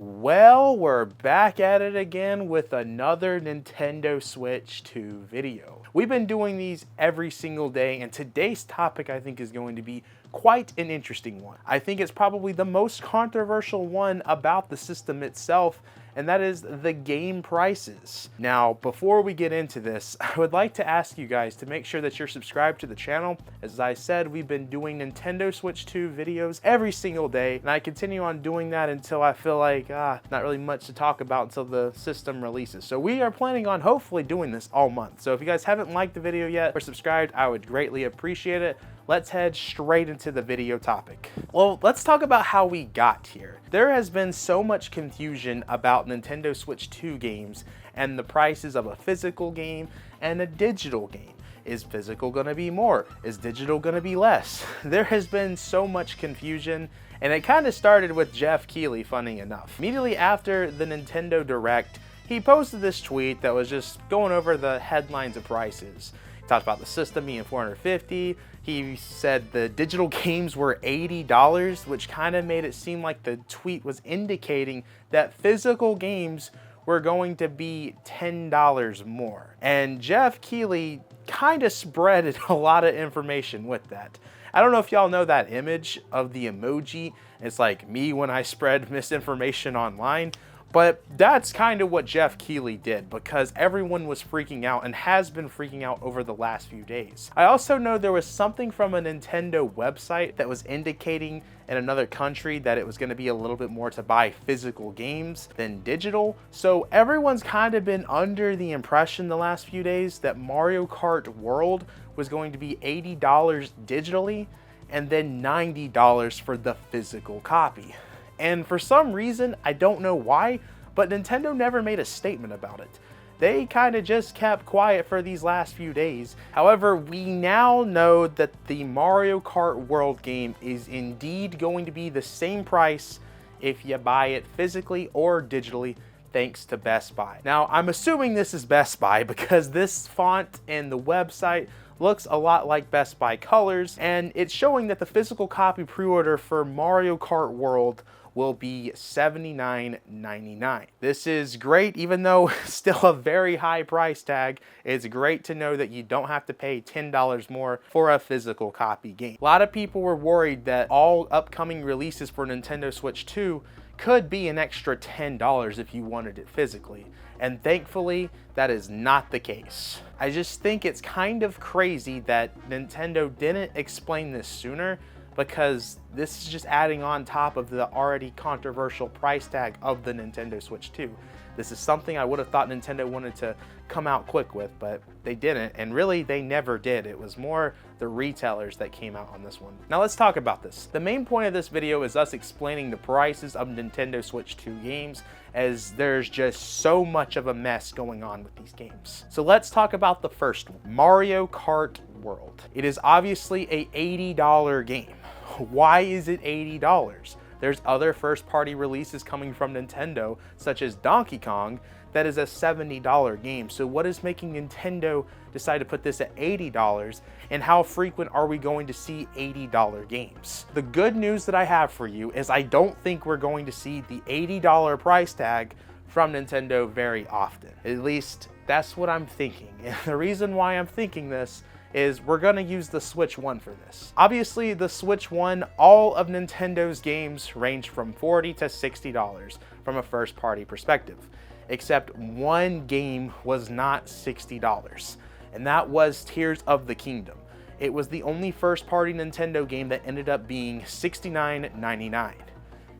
Well, we're back at it again with another Nintendo Switch 2 video. We've been doing these every single day, and today's topic I think is going to be quite an interesting one. I think it's probably the most controversial one about the system itself, and that is the game prices. Now, before we get into this, I would like to ask you guys to make sure that you're subscribed to the channel. As I said, we've been doing Nintendo Switch 2 videos every single day, and I continue on doing that until I feel like, not really much to talk about until the system releases. So we are planning on hopefully doing this all month. So if you guys haven't liked the video yet or subscribed, I would greatly appreciate it. Let's head straight into the video topic. Well, let's talk about how we got here. There has been so much confusion about Nintendo Switch 2 games and the prices of a physical game and a digital game. Is physical gonna be more? Is digital gonna be less? There has been so much confusion, and it kind of started with Jeff Keighley, funny enough. Immediately after the Nintendo Direct, he posted this tweet that was just going over the headlines of prices. He talked about the system being $450. He said the digital games were $80, which kind of made it seem like the tweet was indicating that physical games were going to be $10 more. And Jeff Keighley kind of spread a lot of information with that. I don't know if y'all know that image of the emoji. It's like me when I spread misinformation online. But that's kind of what Jeff Keighley did, because everyone was freaking out and has been freaking out over the last few days. I also know there was something from a Nintendo website that was indicating in another country that it was going to be a little bit more to buy physical games than digital. So everyone's kind of been under the impression the last few days that Mario Kart World was going to be $80 digitally and then $90 for the physical copy. And for some reason, I don't know why, but Nintendo never made a statement about it. They kind of just kept quiet for these last few days. However, we now know that the Mario Kart World game is indeed going to be the same price if you buy it physically or digitally, thanks to Best Buy. Now, I'm assuming this is Best Buy because this font and the website looks a lot like Best Buy colors, and it's showing that the physical copy pre-order for Mario Kart World will be $79.99. This is great, even though still a very high price tag. It's great to know that you don't have to pay $10 more for a physical copy game. A lot of people were worried that all upcoming releases for Nintendo Switch 2 could be an extra $10 if you wanted it physically. And thankfully, that is not the case. I just think it's kind of crazy that Nintendo didn't explain this sooner, because this is just adding on top of the already controversial price tag of the Nintendo Switch 2. This is something I would have thought Nintendo wanted to come out quick with, but they didn't, and really they never did. It was more the retailers that came out on this one. Now let's talk about this. The main point of this video is us explaining the prices of Nintendo Switch 2 games, as there's just so much of a mess going on with these games. So let's talk about the first one, Mario Kart World. It is obviously a $80 game. Why is it $80? There's other first-party releases coming from Nintendo, such as Donkey Kong, that is a $70 game. So what is making Nintendo decide to put this at $80, and how frequent are we going to see $80 games? The good news that I have for you is I don't think we're going to see the $80 price tag from Nintendo very often. At least that's what I'm thinking. And the reason why I'm thinking this is we're gonna use the Switch 1 for this. Obviously, the Switch 1, all of Nintendo's games range from $40 to $60 from a first-party perspective, except one game was not $60, and that was Tears of the Kingdom. It was the only first-party Nintendo game that ended up being $69.99.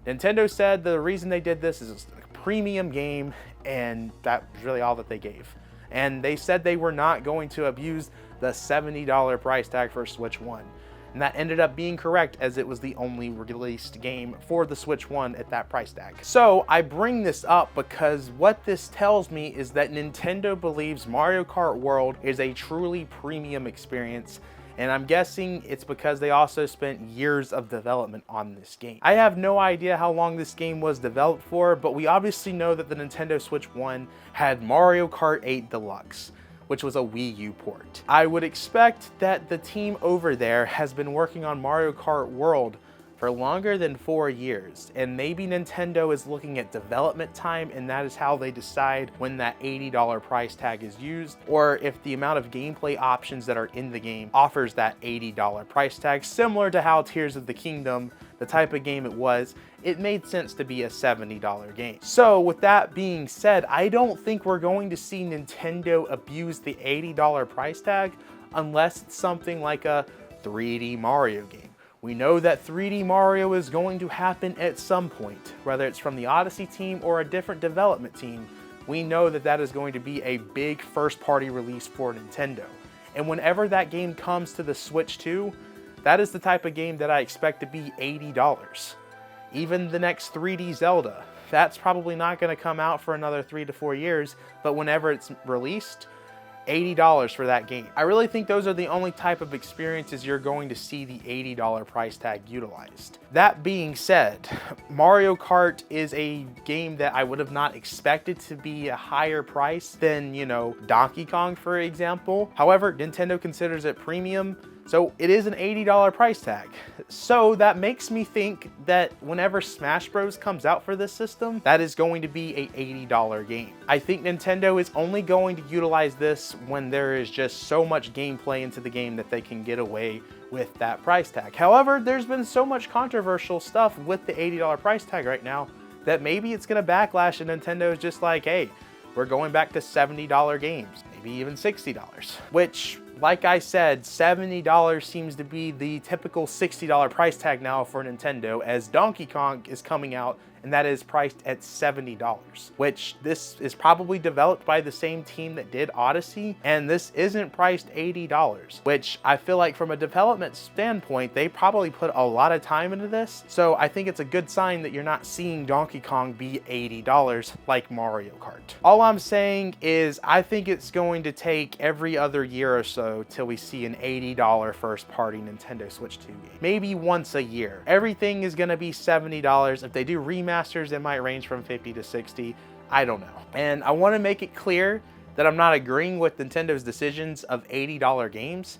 Nintendo said the reason they did this is it's a premium game, and that was really all that they gave. And they said they were not going to abuse the $70 price tag for Switch 1. And that ended up being correct, as it was the only released game for the Switch 1 at that price tag. So I bring this up because what this tells me is that Nintendo believes Mario Kart World is a truly premium experience, and I'm guessing it's because they also spent years of development on this game. I have no idea how long this game was developed for, but we obviously know that the Nintendo Switch 1 had Mario Kart 8 Deluxe, which was a Wii U port. I would expect that the team over there has been working on Mario Kart World for longer than 4 years, and maybe Nintendo is looking at development time, and that is how they decide when that $80 price tag is used, or if the amount of gameplay options that are in the game offers that $80 price tag, similar to how Tears of the Kingdom, the type of game it was, it made sense to be a $70 game. So with that being said, I don't think we're going to see Nintendo abuse the $80 price tag unless it's something like a 3D Mario game. We know that 3D Mario is going to happen at some point, whether it's from the Odyssey team or a different development team. We know that that is going to be a big first-party release for Nintendo. And whenever that game comes to the Switch 2, that is the type of game that I expect to be $80. Even the next 3D Zelda, that's probably not going to come out for another 3 to 4 years, but whenever it's released, $80 for that game. I really think those are the only type of experiences you're going to see the $80 price tag utilized. That being said, Mario Kart is a game that I would have not expected to be a higher price than, you know, Donkey Kong, for example. However, Nintendo considers it premium, so it is an $80 price tag. So that makes me think that whenever Smash Bros comes out for this system, that is going to be a $80 game. I think Nintendo is only going to utilize this when there is just so much gameplay into the game that they can get away with that price tag. However, there's been so much controversial stuff with the $80 price tag right now that maybe it's gonna backlash and Nintendo's just like, hey, we're going back to $70 games, maybe even $60, which, like I said, $70 seems to be the typical $60 price tag now for Nintendo, as Donkey Kong is coming out and that is priced at $70, which this is probably developed by the same team that did Odyssey, and this isn't priced $80, which I feel like from a development standpoint, they probably put a lot of time into this, so I think it's a good sign that you're not seeing Donkey Kong be $80 like Mario Kart. All I'm saying is I think it's going to take every other year or so till we see an $80 first-party Nintendo Switch 2 game. Maybe once a year. Everything is gonna be $70. If they do remasters, it might range from 50 to 60. I don't know. And I want to make it clear that I'm not agreeing with Nintendo's decisions of $80 games.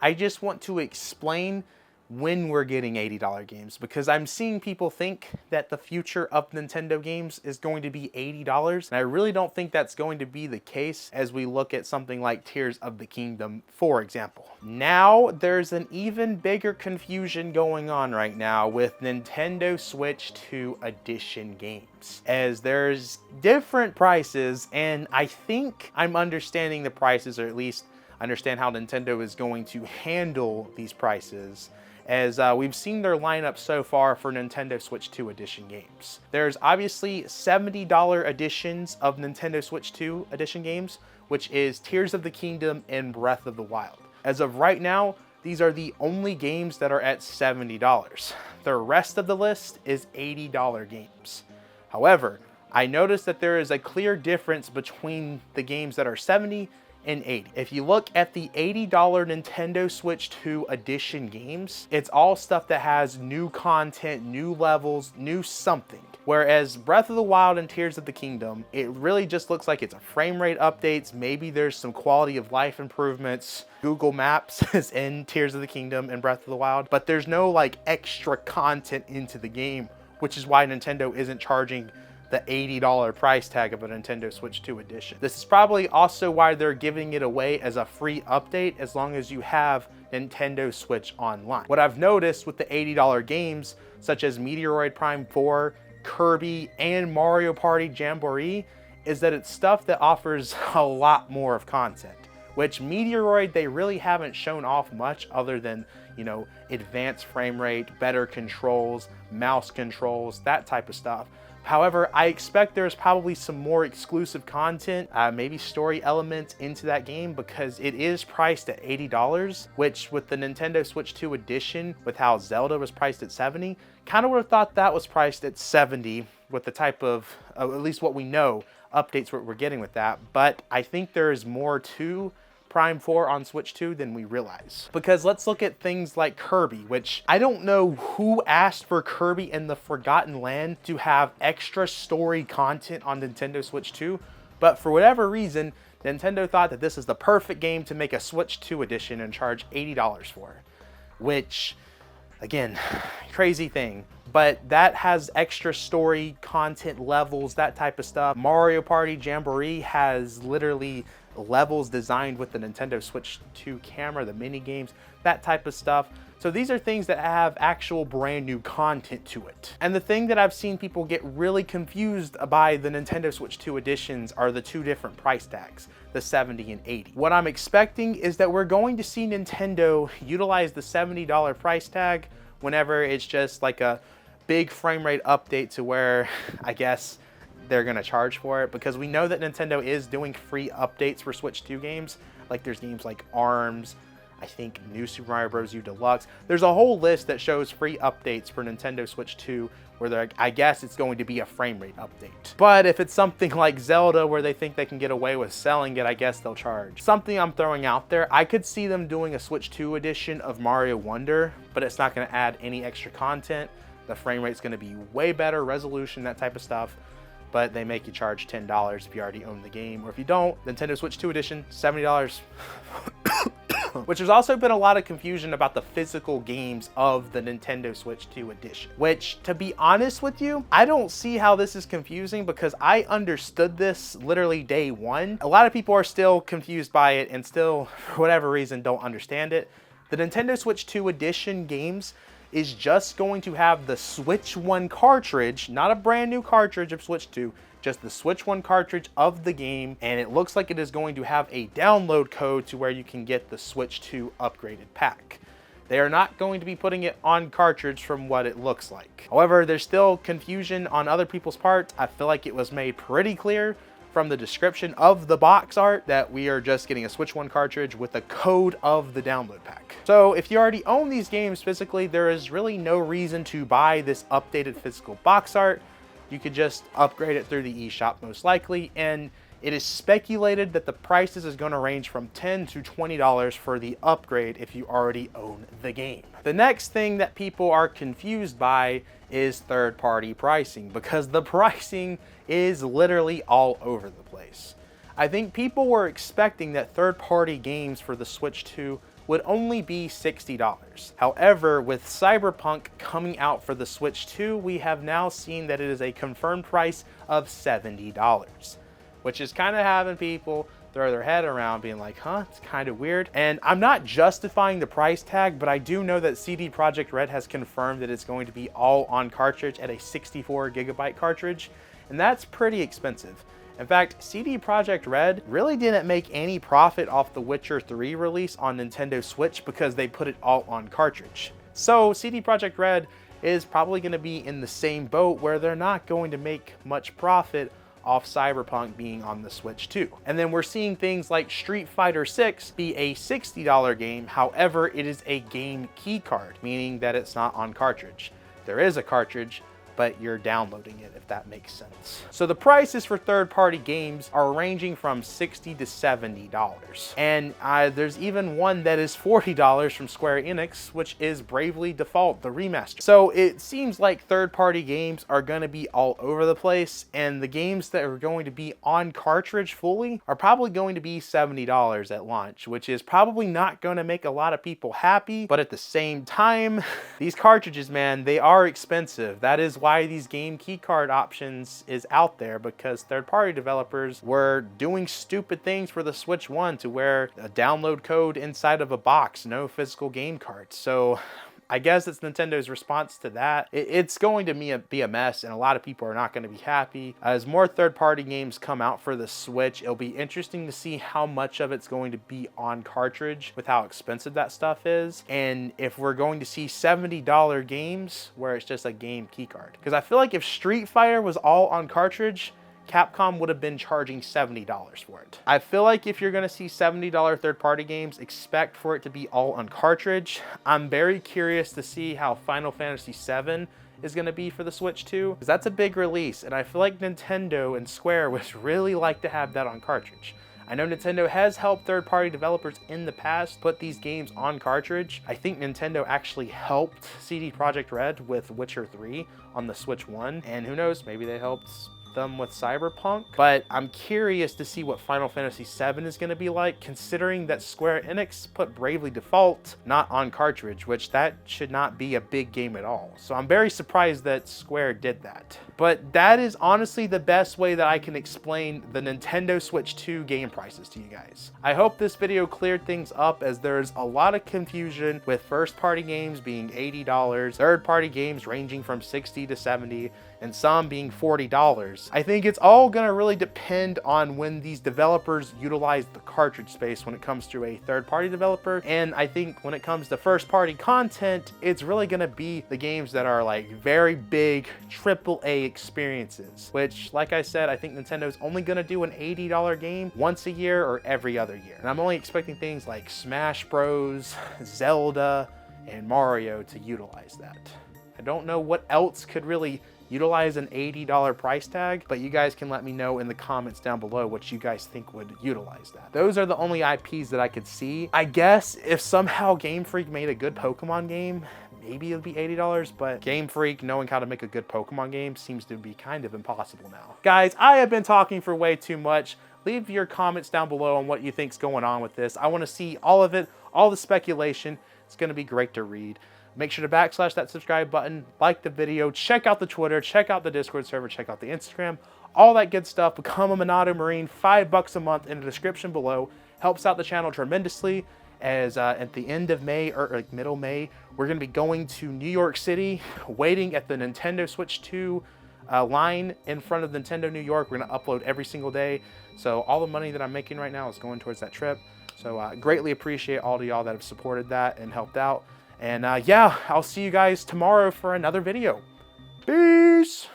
I just want to explain when we're getting $80 games, because I'm seeing people think that the future of Nintendo games is going to be $80, and I really don't think that's going to be the case as we look at something like Tears of the Kingdom, for example. Now, there's an even bigger confusion going on right now with Nintendo Switch 2 Edition games, as there's different prices, and I think I'm understanding the prices, or at least understand how Nintendo is going to handle these prices, as we've seen their lineup so far for Nintendo Switch 2 Edition games. There's obviously $70 editions of Nintendo Switch 2 Edition games, which is Tears of the Kingdom and Breath of the Wild. As of right now, these are the only games that are at $70. The rest of the list is $80 games. However, I noticed that there is a clear difference between the games that are $70 and $80. If you look at the $80 Nintendo Switch 2 Edition games, it's all stuff that has new content, new levels, new something. Whereas Breath of the Wild and Tears of the Kingdom, it really just looks like it's a frame rate updates, maybe there's some quality of life improvements. Google Maps is in Tears of the Kingdom and Breath of the Wild, but there's no like extra content into the game, which is why Nintendo isn't charging the $80 price tag of a Nintendo Switch 2 Edition. This is probably also why they're giving it away as a free update as long as you have Nintendo Switch Online. What I've noticed with the $80 games, such as Metroid Prime 4, Kirby, and Mario Party Jamboree, is that it's stuff that offers a lot more of content, which Metroid, they really haven't shown off much other than, you know, advanced frame rate, better controls, mouse controls, that type of stuff. However, I expect there's probably some more exclusive content, maybe story elements into that game, because it is priced at $80, which with the Nintendo Switch 2 Edition, with how Zelda was priced at $70, kind of would have thought that was priced at $70 with the type of, at least what we know, updates we're getting with that. But I think there's more to Prime 4 on Switch 2 than we realize. Because let's look at things like Kirby, which I don't know who asked for Kirby and the Forgotten Land to have extra story content on Nintendo Switch 2, but for whatever reason, Nintendo thought that this is the perfect game to make a Switch 2 edition and charge $80 for, which, Again, crazy thing. But that has extra story, content levels, that type of stuff. Mario Party Jamboree has literally levels designed with the Nintendo Switch 2 camera, the mini games, that type of stuff. So these are things that have actual brand new content to it. And the thing that I've seen people get really confused by the Nintendo Switch 2 editions are the two different price tags, the 70 and 80. What I'm expecting is that we're going to see Nintendo utilize the $70 price tag whenever it's just like a big frame rate update to where I guess they're gonna charge for it, because we know that Nintendo is doing free updates for Switch 2 games. Like there's games like ARMS, I think New Super Mario Bros. U Deluxe. There's a whole list that shows free updates for Nintendo Switch 2 where I guess it's going to be a frame rate update. But if it's something like Zelda where they think they can get away with selling it, I guess they'll charge. Something I'm throwing out there, I could see them doing a Switch 2 edition of Mario Wonder, but it's not gonna add any extra content. The frame rate's gonna be way better, resolution, that type of stuff, but they make you charge $10 if you already own the game, or if you don't, Nintendo Switch 2 edition, $70. Which there's also been a lot of confusion about the physical games of the Nintendo Switch 2 edition, which, to be honest with you, I don't see how this is confusing because I understood this literally day one. A lot of people are still confused by it and still, for whatever reason, don't understand it. The Nintendo Switch 2 edition games is just going to have the Switch 1 cartridge, not a brand new cartridge of Switch 2, just the Switch 1 cartridge of the game, and it looks like it is going to have a download code to where you can get the Switch 2 upgraded pack. They are not going to be putting it on cartridge from what it looks like. However, there's still confusion on other people's part. I feel like it was made pretty clear from the description of the box art that we are just getting a Switch 1 cartridge with the code of the download pack. So if you already own these games physically, there is really no reason to buy this updated physical box art. You could just upgrade it through the eShop most likely, and it is speculated that the prices is going to range from $10 to $20 for the upgrade if you already own the game. The next thing that people are confused by is third-party pricing, because the pricing is literally all over the place. I think people were expecting that third-party games for the Switch 2 would only be $60. However, with Cyberpunk coming out for the Switch 2, we have now seen that it is a confirmed price of $70, which is kind of having people throw their head around being like, huh, it's kind of weird. And I'm not justifying the price tag, but I do know that CD Projekt Red has confirmed that it's going to be all on cartridge at a 64 gigabyte cartridge, and that's pretty expensive. In fact, CD Projekt Red really didn't make any profit off the Witcher 3 release on Nintendo Switch because they put it all on cartridge. So CD Projekt Red is probably going to be in the same boat where they're not going to make much profit off Cyberpunk being on the Switch 2. And then we're seeing things like Street Fighter 6 be a $60 game, however, it is a game key card, meaning that it's not on cartridge. There is a cartridge, but you're downloading it, if that makes sense. So the prices for third-party games are ranging from $60 to $70. And there's even one that is $40 from Square Enix, which is Bravely Default, the remaster. So it seems like third-party games are gonna be all over the place, and the games that are going to be on cartridge fully are probably going to be $70 at launch, which is probably not gonna make a lot of people happy, but at the same time, these cartridges, man, they are expensive. That is why these game keycard options is out there, because third-party developers were doing stupid things for the Switch 1 to where a download code inside of a box, no physical game cards. So I guess it's Nintendo's response to that. It's going to be a mess, and a lot of people are not going to be happy. As more third-party games come out for the Switch, it'll be interesting to see how much of it's going to be on cartridge with how expensive that stuff is, and if we're going to see $70 games where it's just a game keycard. Because I feel like if Street Fighter was all on cartridge, Capcom would have been charging $70 for it. I feel like if you're going to see $70 third-party games, expect for it to be all on cartridge. I'm very curious to see how Final Fantasy VII is going to be for the Switch 2, because that's a big release, and I feel like Nintendo and Square would really like to have that on cartridge. I know Nintendo has helped third-party developers in the past put these games on cartridge. I think Nintendo actually helped CD Projekt Red with Witcher 3 on the Switch 1, and who knows, maybe they helped them with Cyberpunk, but I'm curious to see what Final Fantasy VII is going to be like, considering that Square Enix put Bravely Default not on cartridge, which that should not be a big game at all. So I'm very surprised that Square did that. But that is honestly the best way that I can explain the Nintendo Switch 2 game prices to you guys. I hope this video cleared things up, as there's a lot of confusion with first-party games being $80, third-party games ranging from $60 to $70, and some being $40. I think it's all gonna really depend on when these developers utilize the cartridge space when it comes to a third-party developer. And I think when it comes to first-party content, it's really gonna be the games that are like very big AAA experiences, which, like I said, I think Nintendo's only gonna do an $80 game once a year or every other year. And I'm only expecting things like Smash Bros, Zelda, and Mario to utilize that. I don't know what else could really utilize an $80 price tag, but you guys can let me know in the comments down below what you guys think would utilize that. Those are the only IPs that I could see. I guess if somehow Game Freak made a good Pokemon game, maybe it'll be $80, but Game Freak knowing how to make a good Pokemon game seems to be kind of impossible now. Guys, I have been talking for way too much. Leave your comments down below on what you think's going on with this. I want to see all of it, all the speculation. It's going to be great to read. Make sure to backslash that subscribe button, like the video, check out the Twitter, check out the Discord server, check out the Instagram, all that good stuff. Become a Monado Marine, $5 a month in the description below. Helps out the channel tremendously, as at the end of May, or like middle May, we're going to be going to New York City, waiting at the Nintendo Switch 2 line in front of Nintendo New York. We're going to upload every single day. So all the money that I'm making right now is going towards that trip. So greatly appreciate all of y'all that have supported that and helped out. And yeah, I'll see you guys tomorrow for another video. Peace!